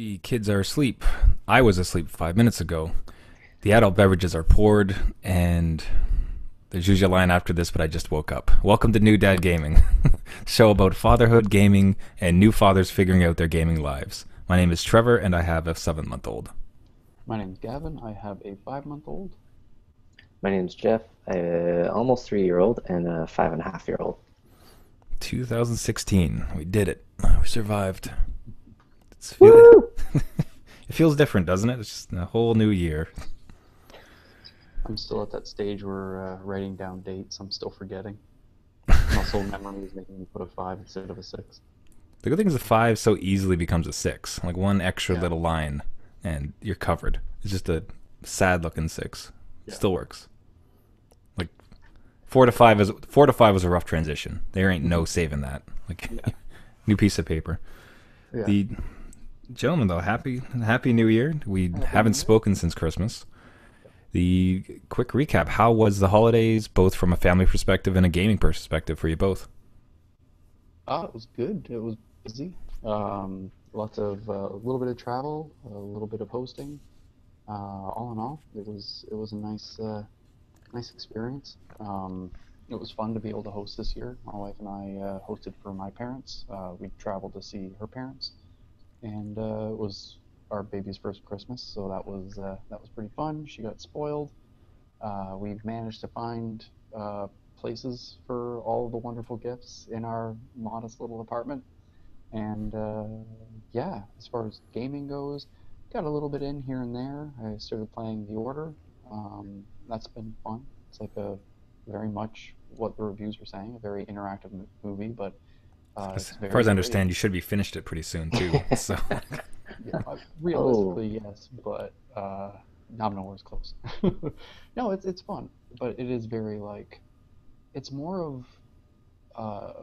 The kids are asleep. I was asleep 5 minutes ago. The adult beverages are poured, and there's usually a line after this, but I just woke up. Welcome to New Dad Gaming, show about fatherhood, gaming, and new fathers figuring out their gaming lives. My name is Trevor, and I have a 7-month-old. My name's Gavin. I have a 5-month-old. My name's Jeff, a almost 3-year-old and a 5.5-year-old. 2016. We did it. We survived. Woo! It feels different, doesn't it? It's just a whole new year. I'm still at that stage where writing down dates, I'm still forgetting. Muscle memory is making me put a 5 instead of a 6. The good thing is the 5 so easily becomes a 6. Like one extra Yeah. little line, and you're covered. It's just a sad-looking 6. Yeah. Still works. Like 4 to 5 was a rough transition. There ain't no saving that. Like Yeah. new piece of paper. Yeah. The gentlemen, though, happy New Year. We Happy haven't New Year. spoken since Christmas. The quick recap: how was the holidays, both from a family perspective and a gaming perspective, for you both? It was good. It was busy. Lots of a little bit of travel, a little bit of hosting. All in all, it was a nice experience. It was fun to be able to host this year. My wife and I hosted for my parents. We traveled to see her parents, and it was our baby's first Christmas, so that was pretty fun. She got spoiled. We've managed to find places for all of the wonderful gifts in our modest little apartment, and yeah, as far as gaming goes, got a little bit in here and there. I started playing The Order. That's been fun. It's like a very much what the reviews were saying, a very interactive movie, but it's As far as very I gritty. understand, you should be finished it pretty soon too. So Yeah, Oh, realistically, yes, but not nowhere as close. No, it's fun, but it is very like it's more of uh,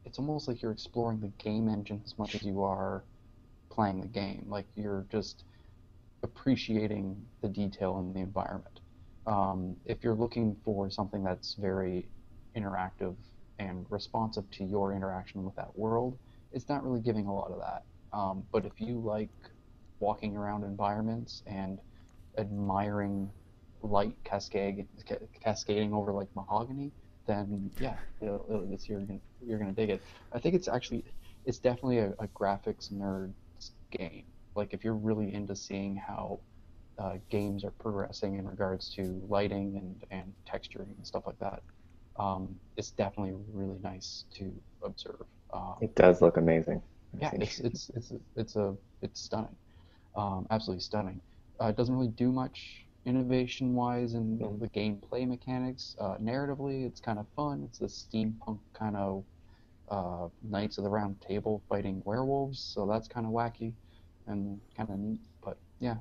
it's almost like you're exploring the game engine as much as you are playing the game. Like you're just appreciating the detail in the environment. If you're looking for something that's very interactive and responsive to your interaction with that world, it's not really giving a lot of that. But if you like walking around environments and admiring light cascading over like mahogany, then yeah, this you're gonna dig it. I think it's definitely a graphics nerd game. Like if you're really into seeing how games are progressing in regards to lighting and texturing and stuff like that, it's definitely really nice to observe. it does look amazing. I've Yeah, seen. it's stunning, absolutely stunning. It doesn't really do much innovation wise in the gameplay mechanics. Narratively, it's kind of fun. It's the steampunk kind of Knights of the Round Table fighting werewolves, so that's kind of wacky and kind of neat. But yeah,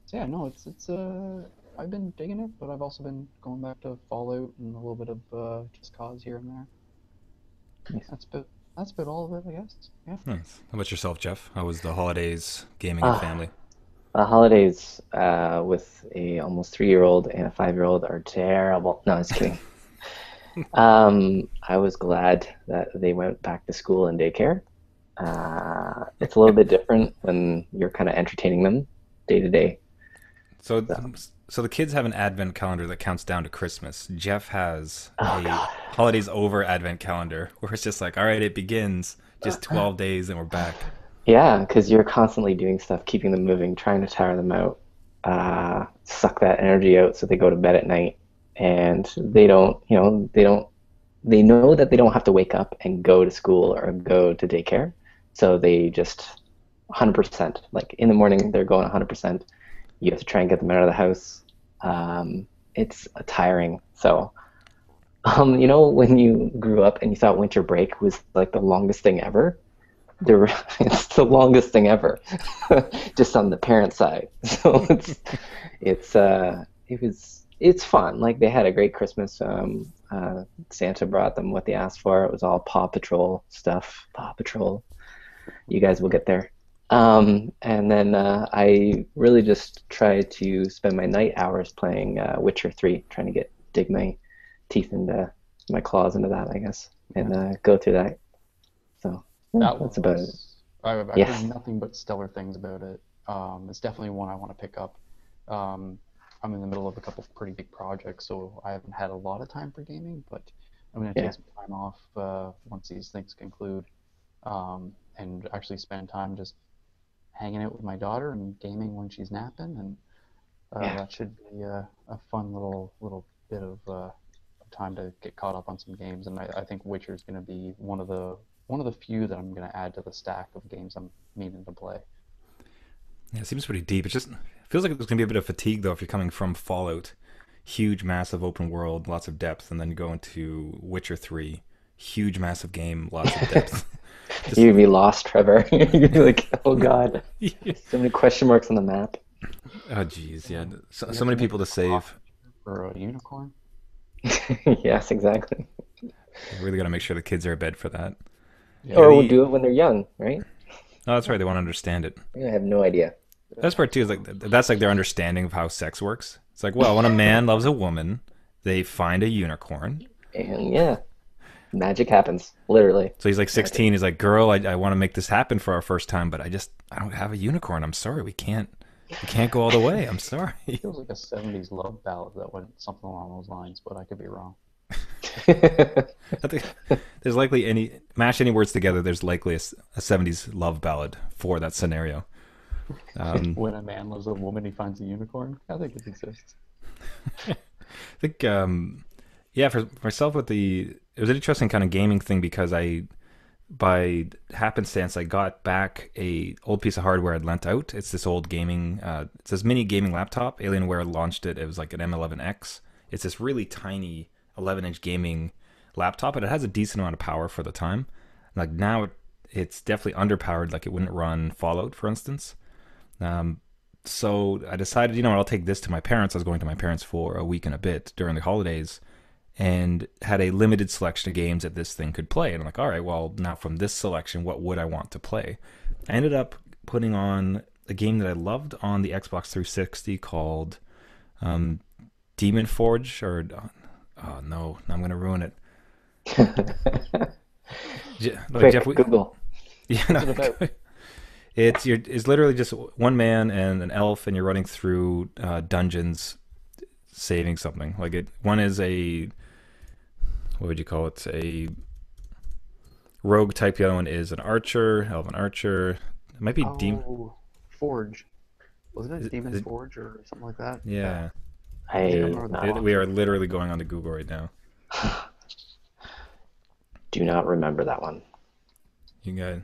so yeah, no, it's I've been digging it, but I've also been going back to Fallout and a little bit of Just Cause here and there. Nice. That's about all of it, I guess. Yeah. nice. How about yourself, Jeff? How was the holidays, gaming, and Ah, family? the holidays with a almost 3-year-old and a 5-year-old are terrible. No, just kidding. I was glad that they went back to school and daycare. It's a little bit different when you're kind of entertaining them day to day. So, So, so the kids have an advent calendar that counts down to Christmas. Jeff has oh a God. holidays over advent calendar where it's just like, all right, it begins. Just 12 days and we're back. Yeah, because you're constantly doing stuff, keeping them moving, trying to tire them out, suck that energy out so they go to bed at night. And they don't, they know that they don't have to wake up and go to school or go to daycare. So they just 100%, like in the morning, they're going 100%. You have to try and get them out of the house. It's tiring. So, when you grew up and you thought winter break was like the longest thing ever, it's the longest thing ever, just on the parent side. So it's fun. Like they had a great Christmas. Santa brought them what they asked for. It was all Paw Patrol stuff. Paw Patrol. You guys will get there. And then I really just try to spend my night hours playing Witcher 3, trying to dig my teeth into my claws into that, I guess, Yeah. and go through that. So yeah, That that's about it. was I've heard Yes. nothing but stellar things about it. It's definitely one I want to pick up. Um, I'm in the middle of a couple of pretty big projects, so I haven't had a lot of time for gaming, but I'm going to take Yeah. some time off once these things conclude, and actually spend time just hanging out with my daughter and gaming when she's napping, and Yeah. that should be a fun little bit of time to get caught up on some games. And I think Witcher is going to be one of the few that I'm going to add to the stack of games I'm meaning to play. Yeah, it seems pretty deep. It just feels like there's gonna be a bit of fatigue though if you're coming from Fallout, huge, massive open world, lots of depth, and then you go into Witcher 3, huge, massive game, lots of depth. Just You'd be lost, Trevor. You'd be like, oh God, so many question marks on the map. oh geez, yeah. So, You so have many to make people to a coffee save. for a unicorn. Yes, exactly. You really got to make sure the kids are in bed for that. Yeah, Yeah. Or we'll the do it when they're young, right? oh, that's right. They want to understand it. I have no idea. That's part too. Is like that's like their understanding of how sex works. It's like, well, when a man loves a woman, they find a unicorn. And yeah, magic happens, literally. So he's like Magic. 16. He's like, girl, I want to make this happen for our first time, but I don't have a unicorn. I'm sorry, we can't go all the way. I'm sorry. Feels like a 70s love ballad that went something along those lines, but I could be wrong. I think there's likely any mash any words together. There's likely a 70s love ballad for that scenario. Um, When a man loves a woman, he finds a unicorn. I think it exists. I think yeah, for myself with it was an interesting kind of gaming thing because I by happenstance I got back a old piece of hardware I'd lent out. It's this old gaming it's this mini gaming laptop. Alienware launched it. It was like an M11X. It's this really tiny 11-inch gaming laptop, and it has a decent amount of power for the time. Like now it's definitely underpowered, like it wouldn't run Fallout for instance. Um, so I decided, you know what, I'll take this to my parents. I was going to my parents for a week and a bit during the holidays and had a limited selection of games that this thing could play. And I'm like, all right, well, now from this selection, what would I want to play? I ended up putting on a game that I loved on the Xbox 360 called um, Demon Forge, or oh no, I'm gonna ruin it. Like Jeff, Quick, Google. yeah, What's it about? no, it's literally just one man and an elf, and you're running through dungeons, saving something. Like it, one is a what would you call it? A rogue type. The other one is an archer, elven archer. It might be demon. Oh, Forge. Wasn't Is it it, Demon's Forge or something like that? Yeah, yeah, I think I I remember that uh, one. we are literally going on to Google right now. do not remember that one. You guys,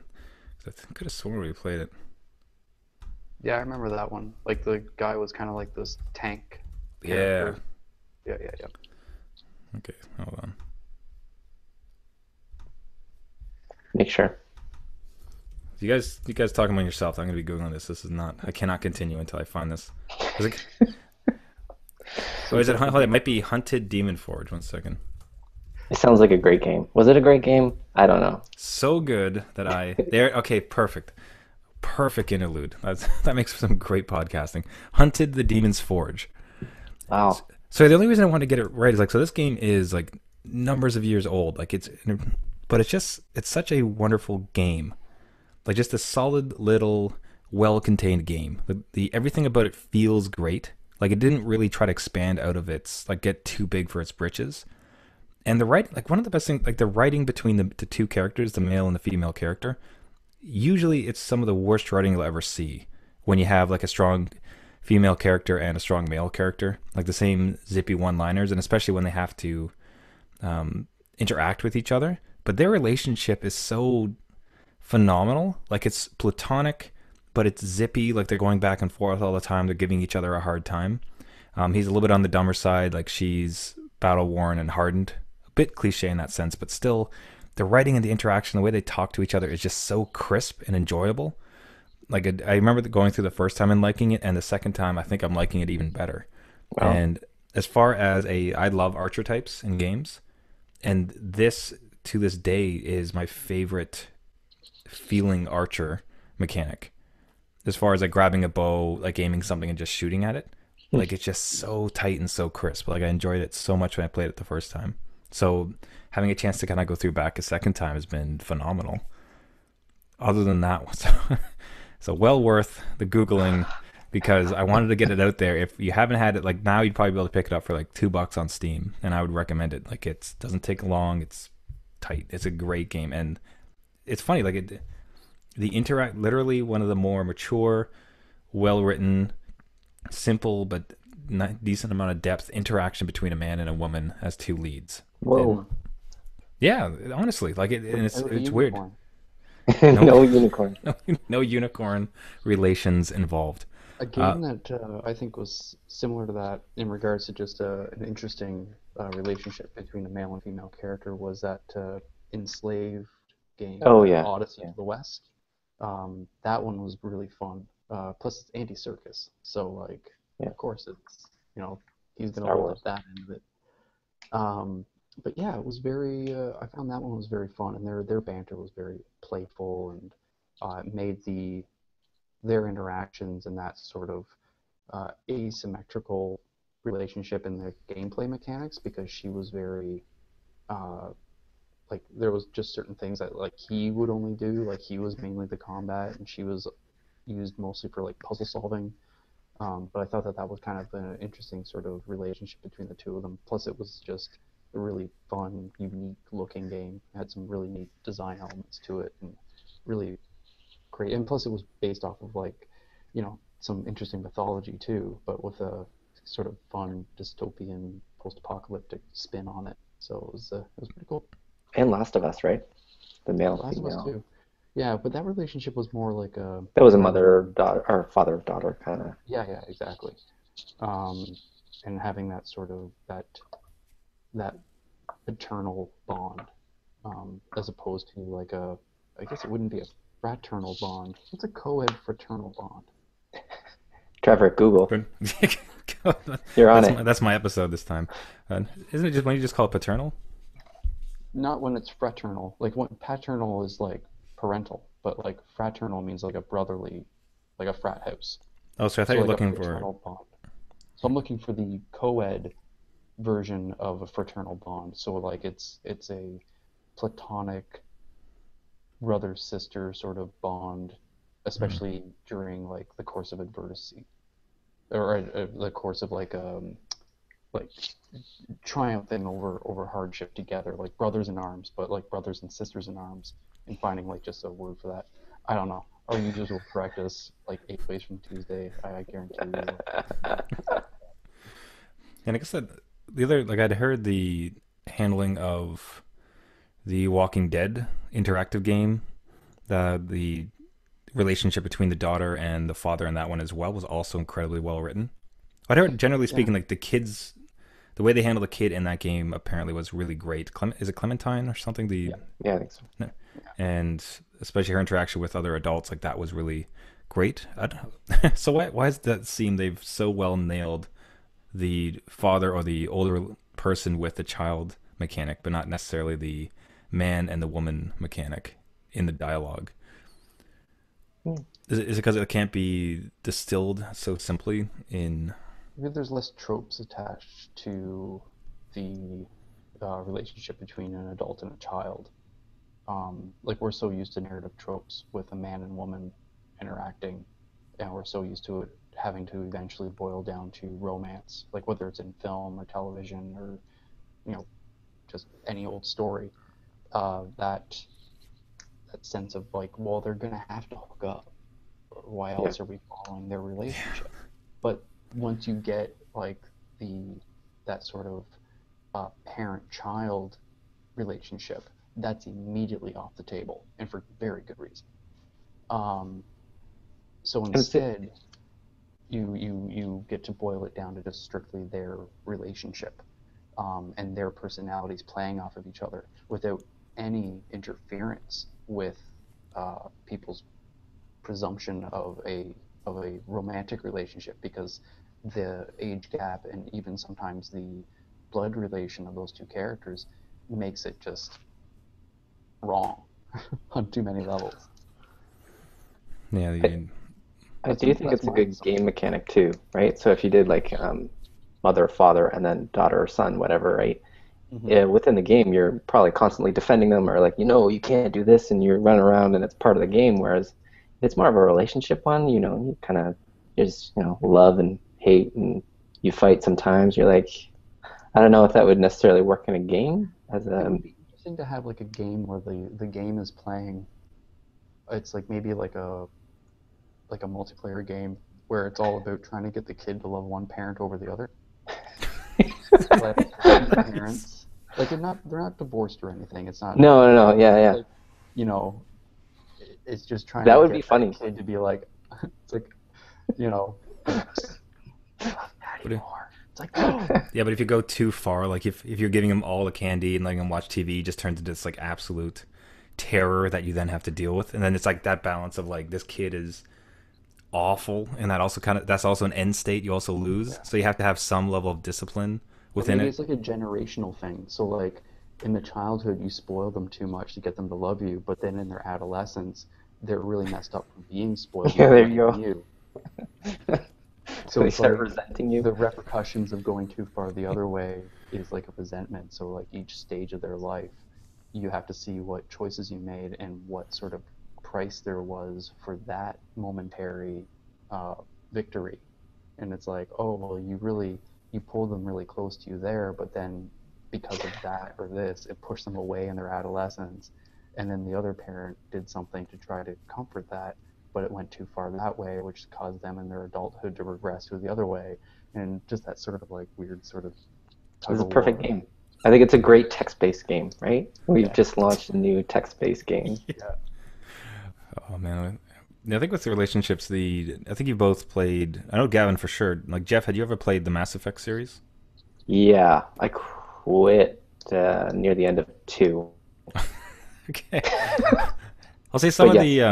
I could have sworn we played it. Yeah, I remember that one. Like the guy was kind of like this tank Yeah. character. Yeah, yeah, yeah. Okay, hold on. Make sure. You guys talking among yourself. I'm gonna be googling this. This is not. I cannot continue until I find this. Is it, oh, is it? Hold on, it might be Hunted Demon Forge. One second. It sounds like a great game. Was it a great game? I don't know. So good that I there. Okay, perfect, perfect interlude. That makes for some great podcasting. Hunted the Demon's Forge. Wow. So the only reason I want to get it right is like, so this game is like numbers of years old. Like but it's such a wonderful game. Like just a solid little well-contained game. The everything about it feels great. Like it didn't really try to expand out of its like get too big for its britches. And the right like one of the best things like the writing between the two characters, the male and the female character, usually it's some of the worst writing you'll ever see when you have like a strong female character and a strong male character, like the same zippy one-liners, and especially when they have to interact with each other. But their relationship is so phenomenal. Like it's platonic, but it's zippy. Like they're going back and forth all the time. They're giving each other a hard time. He's a little bit on the dumber side. Like she's battle worn and hardened. A bit cliche in that sense, but still, the writing and the interaction, the way they talk to each other is just so crisp and enjoyable. Like I remember going through the first time and liking it, and the second time I think I'm liking it even better. Wow. And as far as I love archer types in games, and this to this day is my favorite feeling archer mechanic. As far as like grabbing a bow, like aiming something and just shooting at it, like it's just so tight and so crisp. Like I enjoyed it so much when I played it the first time. So having a chance to kind of go through back a second time has been phenomenal. other than that, so well worth the googling because I wanted to get it out there. If you haven't had it, like now, you'd probably be able to pick it up for like $2 on Steam, and I would recommend it. Like it doesn't take long. It's tight. It's a great game, and it's funny. Like the interact literally one of the more mature, well written, simple but not decent amount of depth interaction between a man and a woman as two leads. And Whoa. yeah, honestly, like and With a it's weird. unicorn. No, No unicorn. no unicorn relations involved. A Uh, game that I think was similar to that in regards to just an interesting relationship between a male and female character was that enslaved game, Oh yeah. Odyssey Yeah. to the West. That one was really fun. Plus, it's Andy Serkis, so like, Yeah. of course, it's he's gonna Star lift up Wars. that end of it. But yeah, it was very. I found that one was very fun, and their banter was very playful, and it made their interactions and that sort of asymmetrical relationship in the gameplay mechanics because she was very uh, like there was just certain things that like he would only do like he was mainly the combat and she was used mostly for like puzzle solving. But I thought that that was kind of an interesting sort of relationship between the two of them. Plus, it was just a really fun, unique looking game. It had some really neat design elements to it and really great. And plus, it was based off of like, some interesting mythology too, but with a sort of fun dystopian post-apocalyptic spin on it. So it was pretty cool. And Last of Us, right? The male Last of Us female. too. Yeah, but that relationship was more like That was a where it was like, mother daughter or father daughter kind of. yeah, yeah, exactly. Um, and having that sort of that paternal bond, as opposed to like I guess it wouldn't be a fraternal bond. What's a co-ed fraternal bond? Trevor, Google. Good. You're on That's it. my episode this time. Isn't it just when you just call it paternal? Not when it's fraternal. Like when paternal is like parental, but like fraternal means like a brotherly, like a frat house. Oh, so I thought So you were like a looking for. fraternal bond. So I'm looking for the co-ed version of a fraternal bond. So like it's a platonic brother sister sort of bond, Hmm. especially during like the course of adversity or the course of like triumphing over hardship together, like brothers in arms, but like brothers and sisters in arms, and finding like just a word for that. I don't know. Our users will correct us like 8 ways from Tuesday. I guarantee you will. And I guess that the other, like I'd heard the handling of the Walking Dead interactive game, the relationship between the daughter and the father in that one as well was also incredibly well written. I'd heard, generally Yeah, speaking, like the way they handle the kid in that game apparently was really great. Is it Clementine or something? The yeah, Yeah, I think so. no. And especially her interaction with other adults, like that was really great. So why does that seem they've so well nailed the father or the older person with the child mechanic, but not necessarily the man and the woman mechanic in the dialogue? Hmm. Is it because it can't be distilled so simply in? maybe there's less tropes attached to the relationship between an adult and a child. Like we're so used to narrative tropes with a man and woman interacting, and we're so used to it having to eventually boil down to romance, like whether it's in film or television or you know just any old story. That sense of like, well, they're gonna have to hook up, or why Yeah. else are we following their relationship? But once you get like the that sort of parent-child relationship, that's immediately off the table, and for very good reason. Um, so And it's, instead, you get to boil it down to just strictly their relationship, and their personalities playing off of each other without any interference with people's presumption of a romantic relationship because the age gap and even sometimes the blood relation of those two characters makes it just wrong on too many levels. Yeah, I, the I do think That's it's a my good game assumption. mechanic too, right? So if you did like mother, father, and then daughter or son, whatever, right? Hmm. within the game, you're probably constantly defending them or like, you can't do this, and you're running around and it's part of the game. Whereas if it's more of a relationship one, you kind of just, love and hate and you fight sometimes. You're like, I don't know if that would necessarily work in a game as It a, would be interesting to have like a game where the game is playing. It's like maybe like a multiplayer game where it's all about trying to get the kid to love one parent over the other. Like two parents, like they're not divorced or anything. It's not no, no, no, yeah, yeah. like you know it's just trying to That would be get that funny. kid to be like it's like you know love daddy But more. It's like no. yeah, but if you go too far, like if you're giving them all the candy and letting them watch TV, it just turns into this like absolute terror that you then have to deal with. And then it's like that balance of like this kid is awful, and that's also an end state you also lose. Yeah. So you have to have some level of discipline Or within maybe it. it's like a generational thing. So like in the childhood you spoil them too much to get them to love you, but then in their adolescence they're really messed up from being spoiled Yeah, by there you loving go. you. So So they it's start like resenting you. the repercussions of going too far the other way is like a resentment. So like each stage of their life, you have to see what choices you made and what sort of price there was for that momentary uh, victory. And it's like, oh well, you pulled them really close to you there, but then because of that or this, it pushed them away in their adolescence. And then the other parent did something to try to comfort that, but it went too far that way, which caused them in their adulthood to regress to the other way, and just that sort of like weird sort of This tug is a of perfect war. game. I think it's a great text-based game, right? We've Yeah, just launched a new text-based game. yeah. Oh man, I think with the relationships, the I think you both played. I know Gavin for sure. Like Jeff, had you ever played the Mass Effect series? Yeah, I quit near the end of two, Okay. I'll say some but of yes, the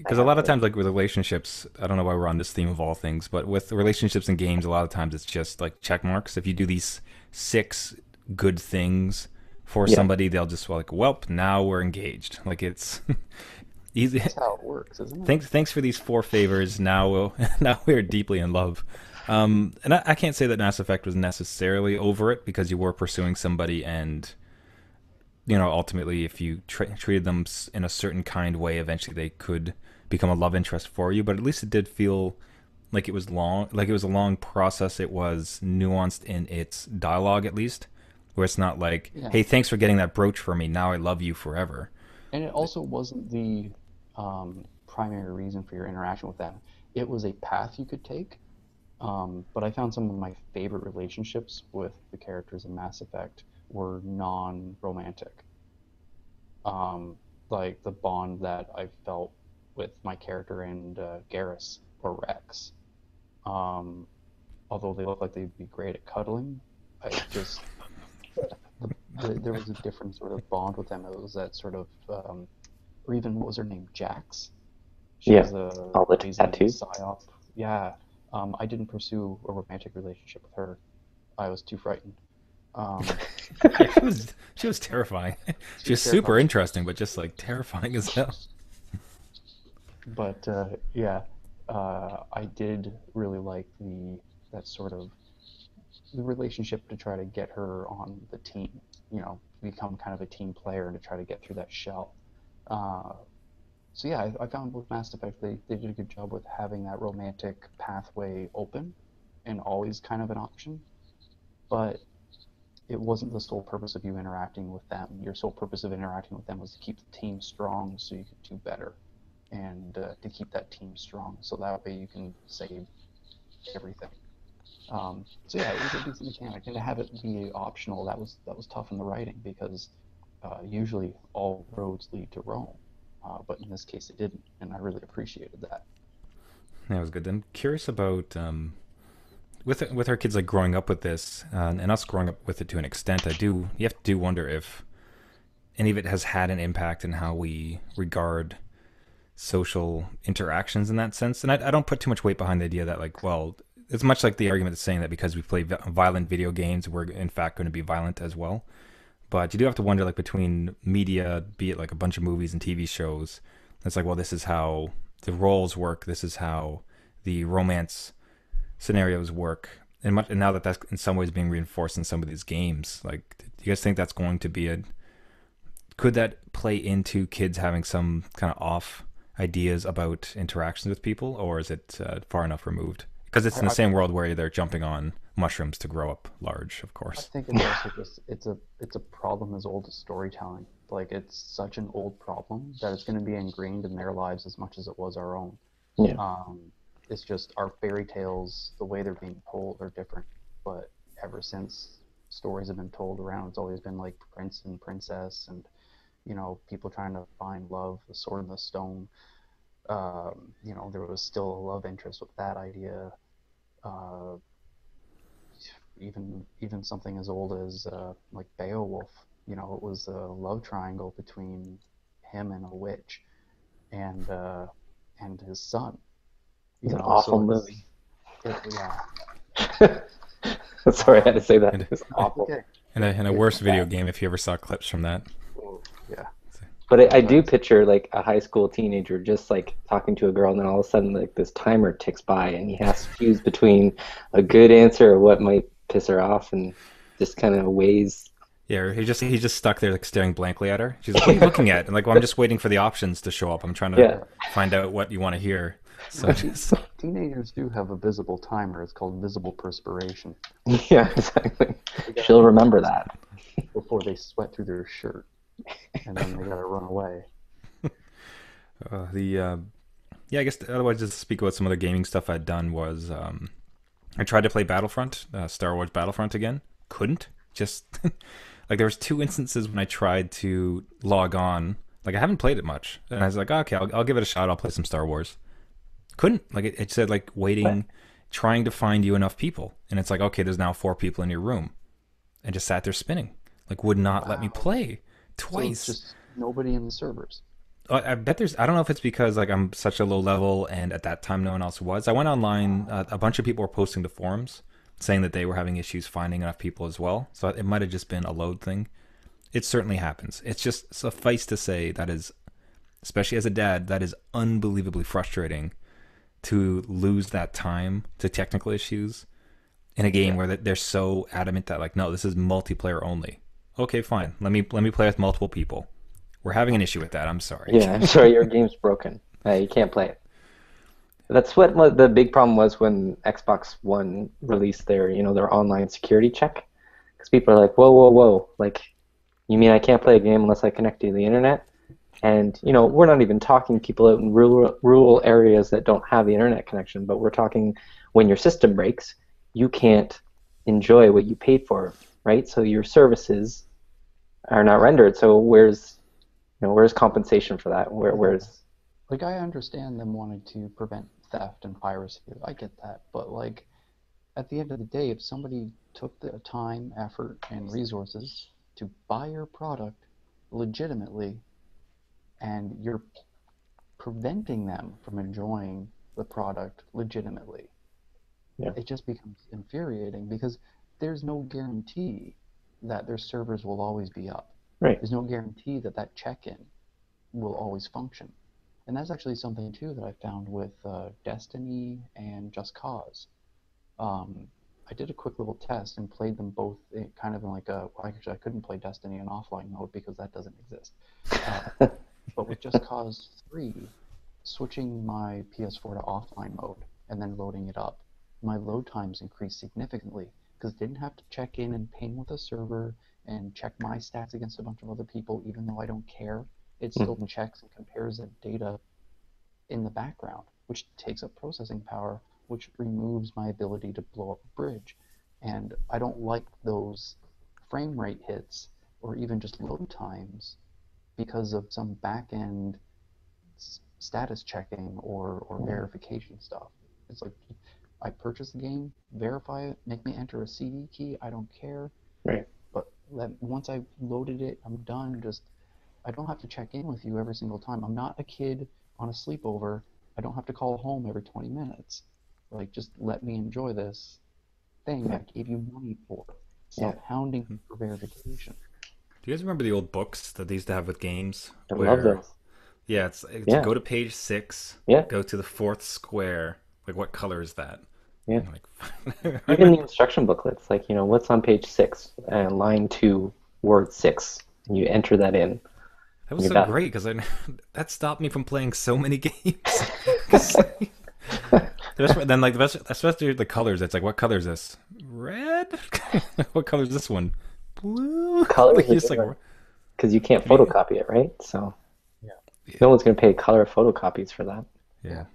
I because a have lot of played. times like with relationships, I don't know why we're on this theme of all things, but with relationships and games, a lot of times it's just like check marks. If you do these six good things for Yeah, somebody, they'll just like, welp, now we're engaged. Like it's easy. That's how it works, isn't it? Thanks for these four favors. Now we'll now we're deeply in love. And I can't say that Mass Effect was necessarily over it because you were pursuing somebody, and ultimately, if you treated them in a certain kind way, eventually they could become a love interest for you. But at least it did feel like it was long, like it was a long process. It was nuanced in its dialogue, at least, where it's not like, Yeah, "Hey, thanks for getting that brooch for me. Now I love you forever." and it also wasn't the primary reason for your interaction with them. It was a path you could take. But I found some of my favorite relationships with the characters in Mass Effect were non-romantic. Like the bond that I felt with my character and Garrus or Rex. Um, Although they look like they'd be great at cuddling, I just there was a different sort of bond with them. It was that sort of, or even what was her name, Jax. She yeah. was a All the amazing tattoos. psyop. Yeah, I didn't pursue a romantic relationship with her. I was too frightened. Um, Yeah, she was terrifying. she She was was super terrifying, interesting, but just like terrifying as hell. but yeah, I did really like the that sort of the relationship to try to get her on the team. Become kind of a team player and to try to get through that shell. Uh, so yeah, I found with Mass Effect they did a good job with having that romantic pathway open and always kind of an option, but it wasn't the sole purpose of you interacting with them. Your sole purpose of interacting with them was to keep the team strong so you could do better and to keep that team strong so that way you can save everything. So yeah, it was a decent mechanic, and to have it be optional, that was tough in the writing because usually all roads lead to Rome, but in this case it didn't, and I really appreciated that. That was good. I'm curious about with our kids like growing up with this, and us growing up with it to an extent. You have to do wonder if any of it has had an impact in how we regard social interactions in that sense. And I don't put too much weight behind the idea that like, well, it's much like the argument that's saying that because we play violent video games, we're in fact going to be violent as well. But you do have to wonder, like, between media, be it like a bunch of movies and TV shows, it's like, well, this is how the roles work. This is how the romance scenarios work. and now that that's in some ways being reinforced in some of these games, like, do you guys think that's going to be a could that play into kids having some kind of off ideas about interactions with people, or is it far enough removed? Because it's in the I same world where they're jumping on mushrooms to grow up large, of I course. think it's also just it's a problem as old as storytelling. Like it's such an old problem that it's going to be ingrained in their lives as much as it was our own. Yeah. Um, it's just our fairy tales, the way they're being told are different. But ever since stories have been told around, it's always been like prince and princess and people trying to find love, the sword and the stone. There was still a love interest with that idea. Uh, even something as old as like Beowulf. It was a love triangle between him and a witch and his son. It's an awful So movie. yeah. Sorry, I had to say that. And, It's awful. Okay. and a It's worse not video bad. game if you ever saw clips from that. Yeah, But I do but picture like a high school teenager just like talking to a girl, and then all of a sudden like this timer ticks by, and he has to choose between a good answer or what might piss her off, and just kind of weighs. Yeah, he's just stuck there like staring blankly at her. She's like, "What are you looking at?" And like, "Well, I'm just waiting for the options to show up. I'm trying to Yeah, yeah. find out what you want to hear." So Well, te just teenagers do have a visible timer. It's called visible perspiration. yeah, exactly. They gotta She'll hit remember this that. before they sweat through their shirt, and then they gotta run away. the yeah, I guess otherwise just to speak about some of the gaming stuff I'd done was I tried to play Battlefront, Star Wars Battlefront again. Couldn't. Just like there was two instances when I tried to log on. Like I haven't played it much, and I was like, okay, I'll give it a shot. I'll play some Star Wars. Couldn't. Like it said like But waiting, trying to find you enough people, and it's like okay, there's now four people in your room, and just sat there spinning. Like would not let me Wow. play So it's twice. just nobody in the servers. I bet there's. I don't know if it's because like I'm such a low level, and at that time no one else was. I went online. A bunch of people were posting to forums saying that they were having issues finding enough people as well. So it might have just been a load thing. It certainly happens. It's just suffice to say that is, especially as a dad, that is unbelievably frustrating to lose that time to technical issues in a game Yeah. where they're so adamant that like no, this is multiplayer only. Okay, fine. Let me play with multiple people. We're having an issue with that. I'm sorry. yeah, I'm sorry, your game's broken. You can't play it. That's what the big problem was when Xbox One released their online security check. Because people are like, whoa, whoa, whoa. Like, you mean I can't play a game unless I connect to the internet? And, we're not even talking people out in rural areas that don't have the internet connection, but we're talking when your system breaks, you can't enjoy what you paid for, right? So your services are not rendered. So where's compensation for that? Where's Like I understand them wanting to prevent theft and piracy. I get that, but like at the end of the day, if somebody took the time, effort, and resources to buy your product legitimately, and you're preventing them from enjoying the product legitimately, yeah, it just becomes infuriating because there's no guarantee that their servers will always be up. right. There's no guarantee that that check-in will always function. And that's actually something too that I found with Destiny and Just Cause. Um, I did a quick little test and played them both kind of in like a. Well, actually, I couldn't play Destiny in offline mode because that doesn't exist. Uh, but with Just Cause 3, switching my PS4 to offline mode and then loading it up, my load times increased significantly because I didn't have to check in and ping with a server and check my stats against a bunch of other people, even though I don't care. It still Mhm. checks and compares that data in the background, which takes up processing power, which removes my ability to blow up a bridge. And I don't like those frame rate hits or even just load times because of some back end status checking or verification stuff. It's like I purchase the game, verify it, make me enter a CD key. I don't care. Right. But once I've loaded it, I'm done. Just I don't have to check in with you every single time. I'm not a kid on a sleepover. I don't have to call home every 20 minutes. Like just let me enjoy this thing Yeah. I gave you money for. Yeah. Stop hounding me for verification. Do you guys remember the old books that they used to have with games I love where those. yeah, it's Yeah. go to page 6, Yeah. go to the fourth square. Like what color is that? Yeah. I'm like, I Even went, the instruction booklets, like, what's on page 6, line 2, word 6, and you enter that in, and that was you're so done. great because I that stopped me from playing so many games. Because then like especially the colors, it's like, what color is this? Red. What color is this one? Blue. Color Like is a you just good like, one because you can't I mean, photocopy it, right? So Yeah. no yeah, one's going to pay color photocopies for that yeah.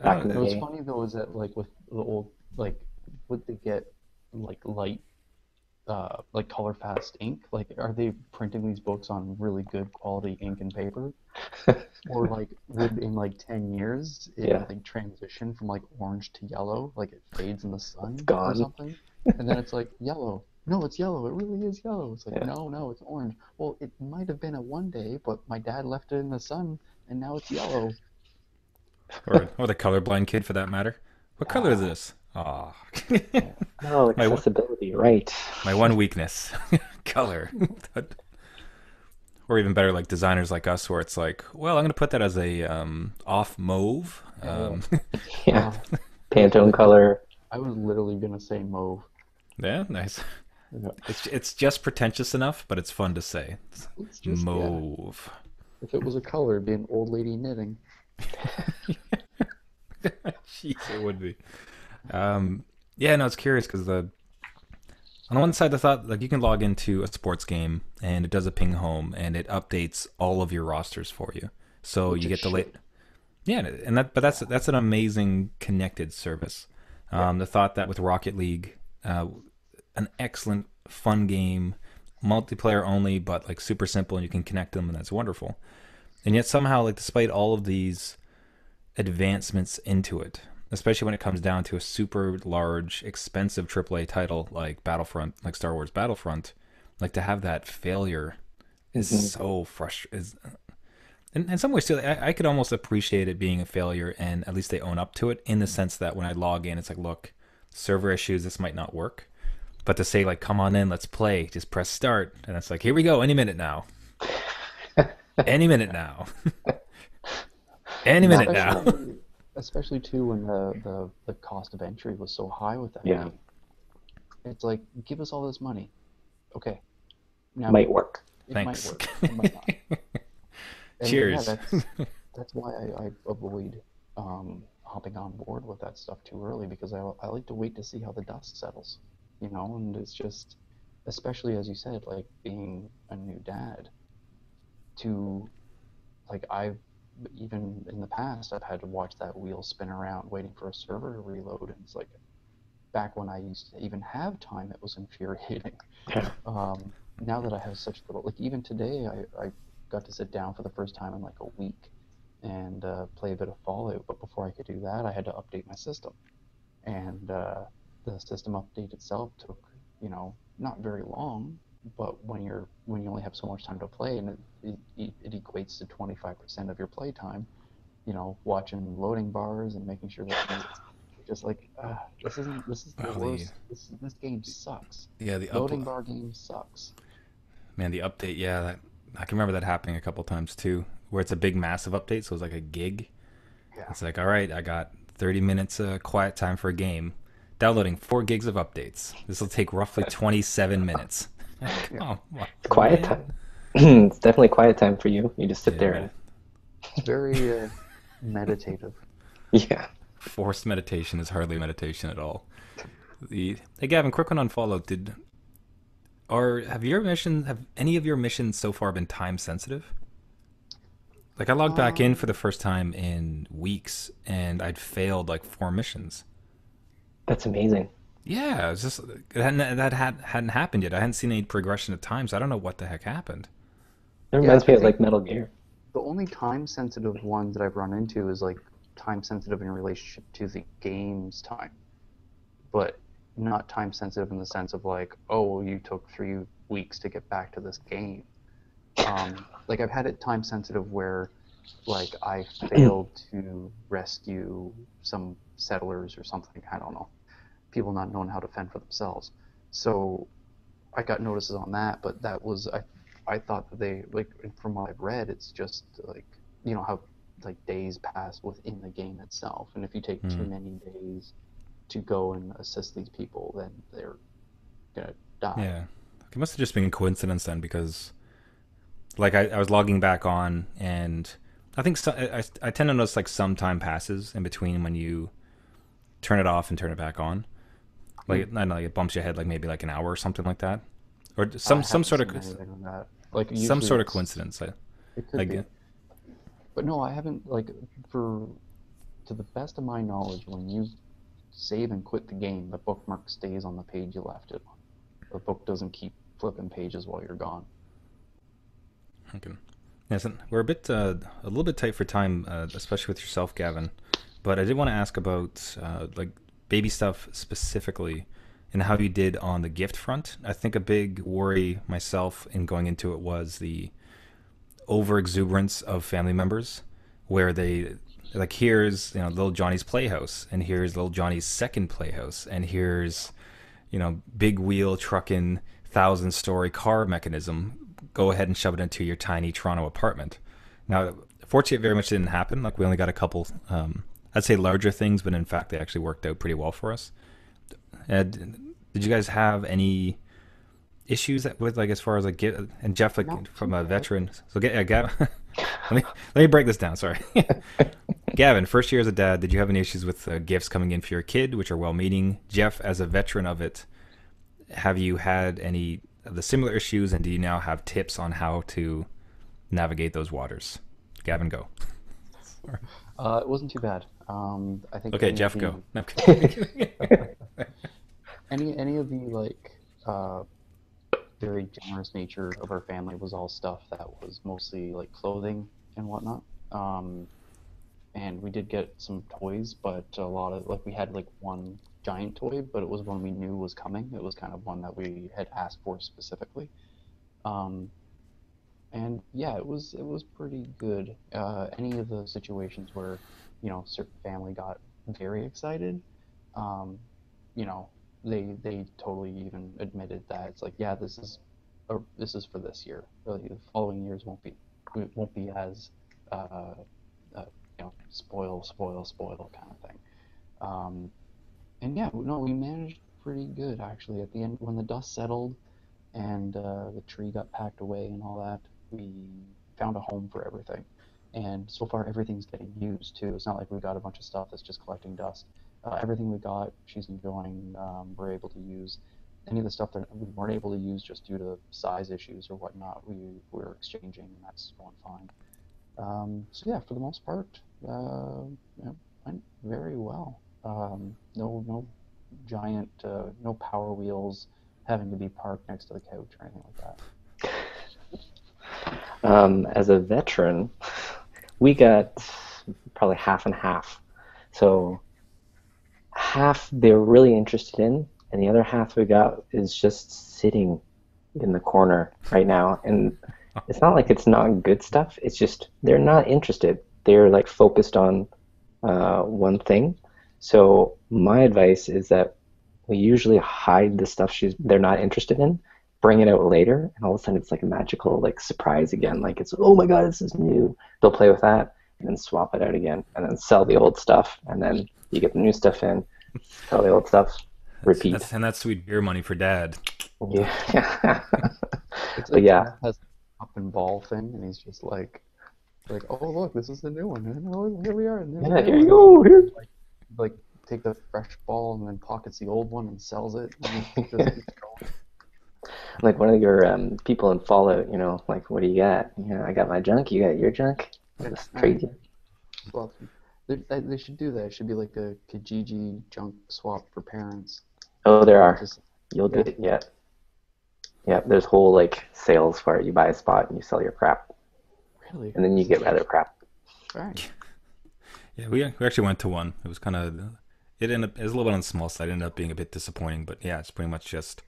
Yeah. back in And the what's day. funny though is that like with the old like would they get like light like color fast ink? Like are they printing these books on really good quality ink and paper? Or like would in like 10 years it Yeah, like transition from like orange to yellow, like it fades in the it's sun or gone. something? And then it's like yellow. No, it's yellow. It really is yellow. It's like, Yeah. no, no, it's orange. Well, it might have been a one day, but my dad left it in the sun and now it's yellow. Or the colorblind kid for that matter. What color is Yeah, this? Ah, yeah. No, my one accessibility, right. my one weakness, color. Or even better, like designers like us, where it's like, well, I'm gonna put that as a off mauve. Yeah, yeah. Yeah, That's what Pantone color. I was literally gonna say mauve. Yeah, nice. Yeah. It's just pretentious enough, but it's fun to say. It's It's just, yeah. mauve. If it was a color, it'd be an old lady knitting. Jeez, it would be. Yeah, no, it's curious because on the one side, I thought like you can log into a sports game and it does a ping home and it updates all of your rosters for you. So Which you it get the late, should. yeah, and that's an amazing connected service. Yeah. The thought that with Rocket League, an excellent fun game, multiplayer only, but like super simple and you can connect them and that's wonderful. And yet somehow, like despite all of these advancements into it, especially when it comes down to a super large, expensive AAA title like Battlefront, like Star Wars Battlefront, like to have that failure is Hmm. so frustrating. In some ways, too, I could almost appreciate it being a failure, and at least they own up to it in the sense that when I log in, it's like, look, server issues, this might not work. But to say, like, come on in, let's play, just press start. And it's like, here we go, any minute now. Any minute now. Any Not minute now. Especially too when the cost of entry was so high with that yeah, game. It's like, give us all this money. Okay, now might work. it might Thanks. work, it might not. And yeah, Cheers. that's why I avoid hopping on board with that stuff too early because I like to wait to see how the dust settles, and it's just, especially as you said, like being a new dad, to like I've even in the past I've had to watch that wheel spin around waiting for a server to reload, and it's like back when I used to even have time, it was infuriating. Yeah. Now that I have such little, like even today, I got to sit down for the first time in like a week and play a bit of Fallout. But before I could do that, I had to update my system, and the system update itself took, not very long. But when you only have so much time to play, and it equates to 25% of your play time, watching loading bars and making sure that just like this is the Oh, the worst. This game sucks. yeah, the Loading upload. bar game sucks. Man, the update. Yeah, I can remember that happening a couple times too, where it's a big, massive update. So it's like a gig. Yeah. It's like, all right, I got 30 minutes quiet time for a game. Downloading 4 gigs of updates. This will take roughly 27 minutes. Yeah. Come on, Quiet man. time. It's definitely quiet time for you. You just sit Yeah, there and It's very meditative. yeah. forced meditation is hardly meditation at all. Hey Gavin, quick one on Fallout. Have any of your missions so far been time sensitive? Like I logged back in for Um, the first time in weeks, and I'd failed like 4 missions. That's amazing. Yeah, it was just hadn't happened yet. I hadn't seen any progression of time, so I don't know what the heck happened. It yeah, reminds I me of think like Metal Gear. the only time sensitive ones that I've run into is like time sensitive in relationship to the game's time, but not time sensitive in the sense of like, oh, well, you took 3 weeks to get back to this game. Like I've had it time sensitive where like I failed to rescue some settlers or something. I don't know. People not knowing how to fend for themselves. So I got notices on that, but that was I thought that they like from what I've read, it's just like how like days pass within the game itself, and if you take too Hmm. many days to go and assist these people, then they're gonna die. Yeah. It must have just been a coincidence then, because like I was logging back on, and I think I tend to notice like some time passes in between when you turn it off and turn it back on. Like I don't know, like it bumps your head like maybe like an hour or something like that, or I some haven't sort of seen anything on that. Like some usually sort of it's coincidence. it could be, Like but no, I haven't like for to the best of my knowledge, when you save and quit the game, the bookmark stays on the page you left it on. The book doesn't keep flipping pages while you're gone. okay. Yes, and we're a little bit tight for time, especially with yourself, Gavin. But I did want to ask about like baby stuff specifically, and how you did on the gift front. I think a big worry myself in going into it was the over exuberance of family members, where they like, here's little Johnny's playhouse, and here's little Johnny's second playhouse, and here's big wheel trucking 1,000-story car mechanism. Go ahead and shove it into your tiny Toronto apartment. Now, fortunately, it very much didn't happen. Like, we only got a couple, I'd say larger things, but in fact, they actually worked out pretty well for us. Did you guys have any issues with, like, as far as like and Jeff, like, Not from too a bad. veteran? So get Gavin. Let me break this down. Sorry. Gavin, first year as a dad, did you have any issues with gifts coming in for your kid, which are well-meaning? Jeff, as a veteran of it, have you had any of the similar issues, and do you now have tips on how to navigate those waters? Gavin, go. It wasn't too bad. I think Okay, any of Jeff, the go. No, I'm kidding. any of the like very generous nature of our family was all stuff that was mostly like clothing and whatnot. Um, and we did get some toys, but a lot of like we had like one giant toy, but it was one we knew was coming. It was kind of one that we had asked for specifically. Um, and yeah, it was pretty good. Any of the situations where certain family got very excited, um, you know, they totally even admitted that it's like, yeah, this is for this year. Really, the following years won't be as uh, spoil kind of thing. Um, and yeah, no, we managed pretty good actually. At the end, when the dust settled and the tree got packed away and all that, we found a home for everything. And so far, everything's getting used too. It's not like we got a bunch of stuff that's just collecting dust. Everything we got, she's enjoying. We're able to use any of the stuff that we weren't able to use just due to size issues or whatnot. We're exchanging, and that's going fine. So yeah, for the most part, yeah, went very well. No giant, no Power Wheels having to be parked next to the couch or anything like that. As a veteran, we got probably half and half. So half they're really interested in, and the other half we got is just sitting in the corner right now. And it's not like it's not good stuff. It's just they're not interested. They're like focused on one thing. So my advice is that we usually hide the stuff they're not interested in, bring it out later, and all of a sudden it's like a magical like surprise again. Like it's, oh my god, this is new. They'll play with that and then swap it out again, and then sell the old stuff, and then you get the new stuff in, sell the old stuff, repeat. That's sweet beer money for dad. Yeah. It's But like yeah, Jeff has the up and ball thing, and he's just like, oh look, this is the new one, and oh, here we are, and there's the yeah, new here you one. go. Here. Like take the fresh ball and then pockets the old one and sells it, and it just keeps going. Like one of your people in Fallout, like, what do you got? I got my junk, you got your junk. I'll just Right. trade you. Well, they should do that. It should be like a Kijiji junk swap for parents. Oh, there You are. just You'll yeah, get, yeah. Yeah, there's whole like sales for it. You buy a spot and you sell your crap, really. and then you get other crap. All right. Yeah, we actually went to one. It was kind of it was a little bit on the small side. It ended up being a bit disappointing, but yeah, it's pretty much just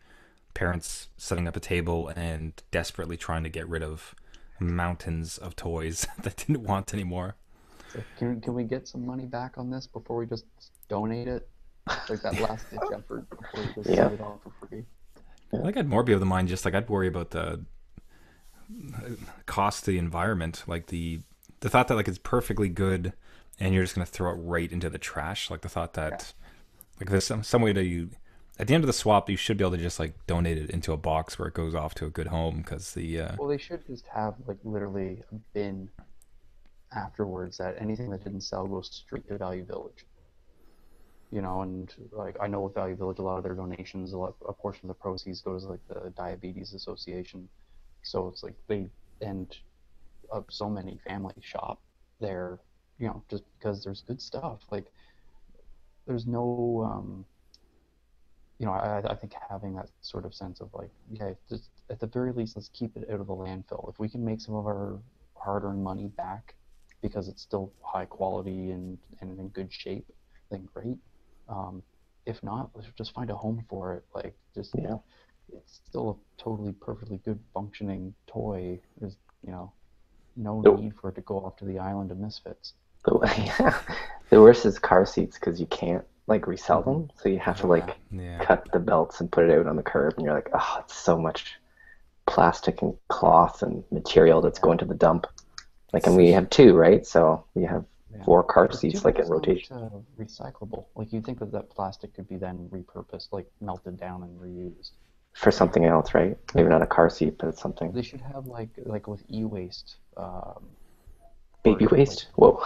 parents setting up a table and desperately trying to get rid of mountains of toys that didn't want anymore. So can we get some money back on this before we just donate it? Like that last ditch effort before we just Yeah. send it off for free. I think I'd more be of the mind just like I'd worry about the cost to the environment, like the thought that like it's perfectly good and you're just gonna throw it right into the trash. Like the thought Yeah. that Like there's some way to you. At the end of the swap, you should be able to just like donate it into a box where it goes off to a good home because the Well, they should just have like literally a bin afterwards that anything that didn't sell goes straight to Value Village. And like I know with Value Village, a lot of their donations, a portion of the proceeds goes to like the Diabetes Association. So it's like and so many families shop there, just because there's good stuff. Like there's no, I think having that sort of sense of like, okay, just at the very least, let's keep it out of the landfill. If we can make some of our hard-earned money back because it's still high quality and in good shape, then great. If not, let's just find a home for it. Like, just Yeah. it's still a totally perfectly good functioning toy. There's, no The, need for it to go off to the island of misfits. yeah. The worst is car seats because you can't like resell Mm-hmm. them, so you have to Yeah. like yeah. cut the belts and put it out on the curb, and you're like, oh, it's so much plastic and cloth and material that's Yeah. going to the dump. Like, and we have two, right? So you have Yeah. four car It's too seats bad like in it's not rotation recyclable. Like you'd think that that plastic could be then repurposed, like melted down and reused. for something else, right? Maybe not a car seat, but it's something. They should have like with e-waste, Baby or like waste? Whoa.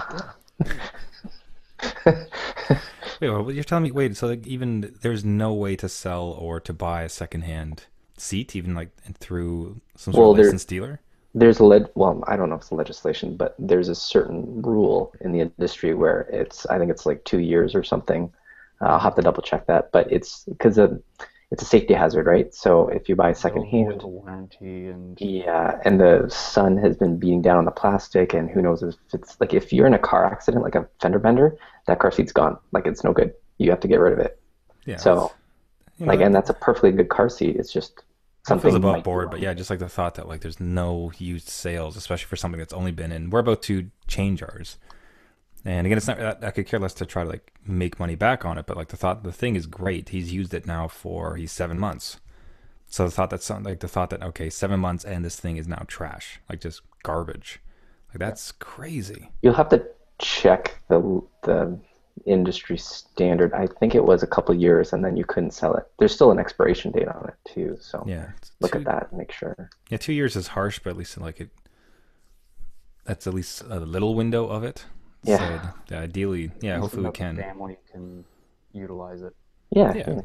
Wait, well, you're telling me? Wait, so like even there's no way to sell or to buy a secondhand seat, even like through some sort Well, of licensed dealer? there's well, I don't know if it's legislation, but there's a certain rule in the industry where I think it's like 2 years or something. I'll have to double check that, but it's because it's a safety hazard, right? So if you buy they'll void secondhand, the warranty and yeah, and the sun has been beating down on the plastic, and who knows if it's like if you're in a car accident, like a fender bender, that car seat's gone. Like it's no good. You have to get rid of it. Yeah, So like, and that's a perfectly good car seat. It's just that feels something above might be board. But wrong. yeah, just like the thought that like there's no used sales, especially for something that's only been in. We're about to change ours. And again, it's not. I could care less to try to like make money back on it, but like the thing is great. He's used it now he's 7 months. So the thought that okay, 7 months and this thing is now trash, like just garbage. Like yeah. that's crazy. You'll have to check the industry standard. I think it was a couple years, and then you couldn't sell it. There's still an expiration date on it too, so Yeah, look at that and make sure. Yeah, 2 years is harsh, but at least like that's at least a little window of it. So Yeah, yeah, ideally, at yeah, least hopefully we enough can. family can utilize it. yeah, Yeah, yeah.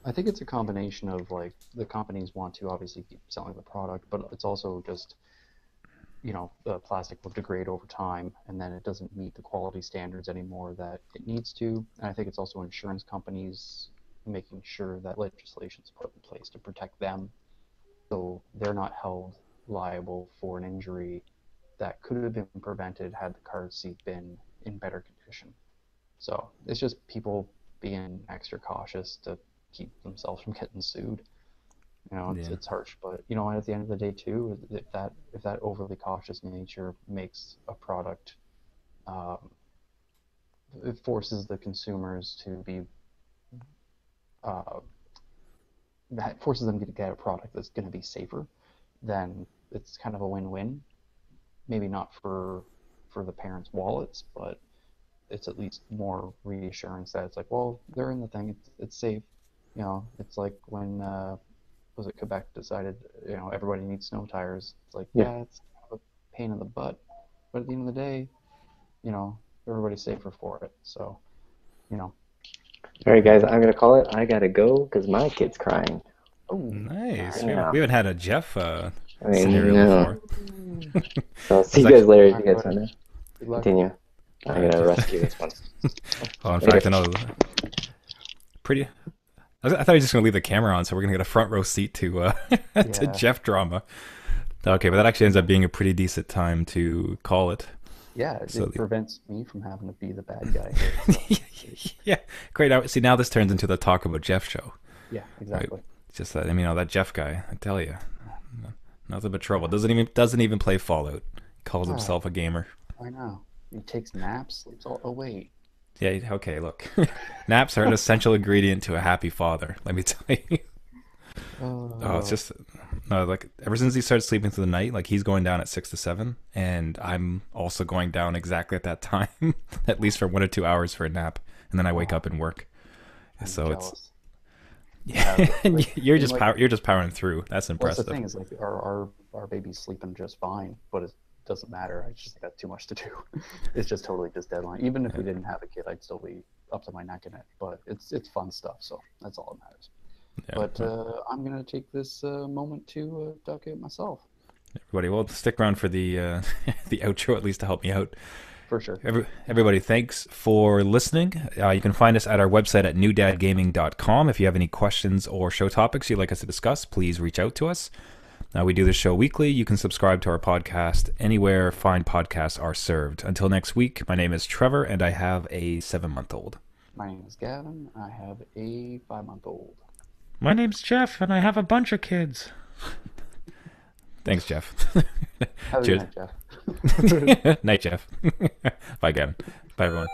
I think it's a combination of like the companies want to obviously keep selling the product, but it's also just the plastic will degrade over time, and then it doesn't meet the quality standards anymore that it needs to. And I think it's also insurance companies making sure that legislation is put in place to protect them, so they're not held liable for an injury that could have been prevented had the car seat been in better condition. So it's just people being extra cautious to keep themselves from getting sued. It's yeah, it's harsh, but at the end of the day too, if that overly cautious nature makes a product, um, it forces the consumers to be, uh, that forces them to get a product that's going to be safer, then it's kind of a win-win. Maybe not for the parents' wallets, but it's at least more reassurance that it's like, well, they're in the thing, it's safe. It's like when was it Quebec decided, everybody needs snow tires. It's like, Yeah. yeah, it's kind of a pain in the butt, but at the end of the day, everybody's safer for it. So, you know, All right, guys, I'm gonna call it. I gotta go because my kid's crying. oh, nice. We sorry. Yeah, haven't had a Jeff I scenario know. before. So I'll see It's you guys actually later. All You right, guys buddy. wanna Good luck. continue? all I'm right. gonna rescue this one. Oh, in Later. fact, I know. Pretty. I thought he was just gonna leave the camera on, so we're gonna get a front row seat to to Yeah, Jeff drama. Okay, but that actually ends up being a pretty decent time to call it. yeah, So it prevents me from having to be the bad guy here. So, yeah, great. Now, see, now this turns into the talk about Jeff show. yeah, Right. exactly. It's just that that Jeff guy. I tell you, nothing but trouble. Doesn't even play Fallout. Calls Ah, himself a gamer. I know. He takes naps, sleeps all. Oh wait. Yeah. Okay. Look, naps are an essential ingredient to a happy father. Let me tell you. Oh, it's Uh, just no. Like ever since he started sleeping through the night, like he's going down at 6 to 7, and I'm also going down exactly at that time, at least for 1 or 2 hours for a nap, and then I wake oh, up and work. I'm So it's jealous. Yeah, like you're and just like you're just powering through. That's well, that's the impressive. thing is like our baby's sleeping just fine, but it doesn't matter. I just got too much to do. It's just totally just deadline. Even if we didn't have a kid, I'd still be up to my neck in it. But it's fun stuff, so that's all that matters. Yeah. But I'm gonna take this moment to duck out myself Everybody, well, stick around for the the outro at least to help me out. for sure. Everybody, thanks for listening. You can find us at our website at newdadgaming.com. If you have any questions or show topics you'd like us to discuss, please reach out to us. We do this show weekly. You can subscribe to our podcast anywhere fine podcasts are served. Until next week, my name is Trevor, and I have a 7-month-old. My name is Gavin. I have a 5-month-old. My name's Jeff, and I have a bunch of kids. Thanks, Jeff. Have a Cheers. good night, Jeff. Night, Jeff. Bye, Gavin. Bye, everyone.